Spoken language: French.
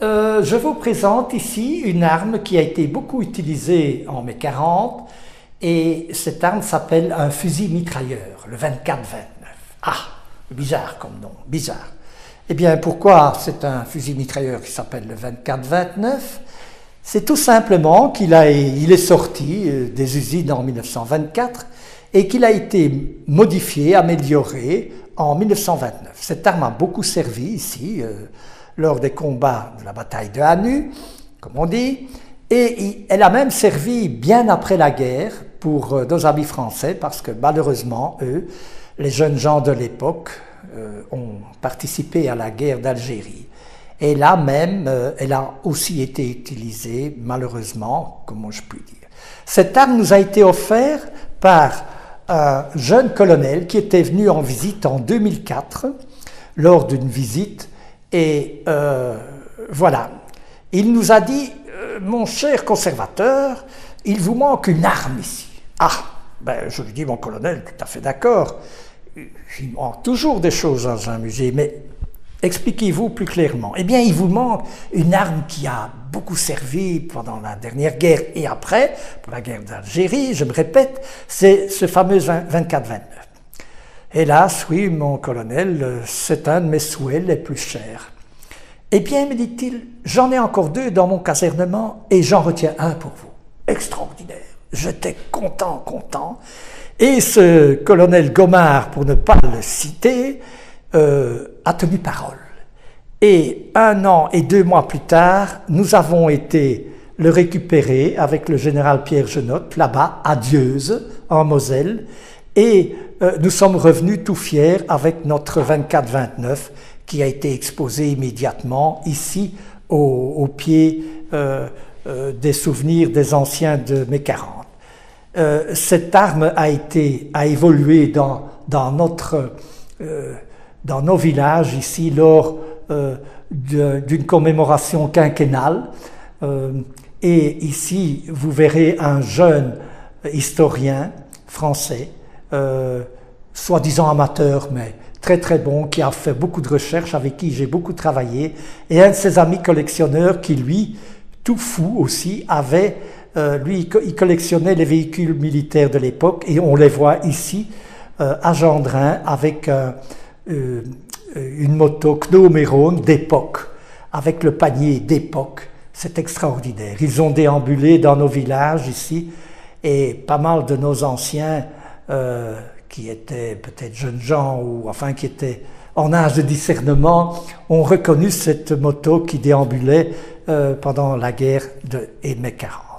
Je vous présente ici une arme qui a été beaucoup utilisée en mai 40 et cette arme s'appelle un fusil mitrailleur, le 24-29. Ah, bizarre comme nom, bizarre. Eh bien, pourquoi c'est un fusil mitrailleur qui s'appelle le 24-29? C'est tout simplement qu'il est sorti des usines en 1924 et qu'il a été modifié, amélioré en 1929. Cette arme a beaucoup servi ici, lors des combats de la bataille de Hanu, comme on dit, et elle a même servi bien après la guerre pour nos amis français, parce que malheureusement, eux, les jeunes gens de l'époque, ont participé à la guerre d'Algérie. Et là même, elle a aussi été utilisée, malheureusement, comment je puis dire. Cette arme nous a été offerte par un jeune colonel qui était venu en visite en 2004, lors d'une visite, et voilà. Il nous a dit, mon cher conservateur, il vous manque une arme ici. Ah, ben je lui dis, mon colonel, tout à fait d'accord. Il manque toujours des choses dans un musée, mais expliquez-vous plus clairement. Eh bien, il vous manque une arme qui a beaucoup servi pendant la dernière guerre et après, pour la guerre d'Algérie, je me répète, c'est ce fameux 24-29. Hélas, oui, mon colonel, c'est un de mes souhaits les plus chers. Eh bien, me dit-il, j'en ai encore deux dans mon casernement et j'en retiens un pour vous. Extraordinaire. J'étais content. Et ce colonel Gomard, pour ne pas le citer, a tenu parole. Et 1 an et 2 mois plus tard, nous avons été le récupérer avec le général Pierre Genotte, là-bas, à Dieuze, en Moselle, et nous sommes revenus tout fiers avec notre 24-29 qui a été exposé immédiatement ici au pied des souvenirs des anciens de mai 40. Cette arme a évolué dans nos villages ici lors d'une commémoration quinquennale. Et ici, vous verrez un jeune historien français, soi-disant amateur, mais très bon, qui a fait beaucoup de recherches, avec qui j'ai beaucoup travaillé, et un de ses amis collectionneurs qui, lui, tout fou aussi, il collectionnait les véhicules militaires de l'époque, et on les voit ici, à Gendrin, avec une moto Kno-Méron d'époque, avec le panier d'époque. C'est extraordinaire. Ils ont déambulé dans nos villages ici, et pas mal de nos anciens qui étaient peut-être jeunes gens ou enfin qui étaient en âge de discernement ont reconnu cette moto qui déambulait pendant la guerre de mai 40.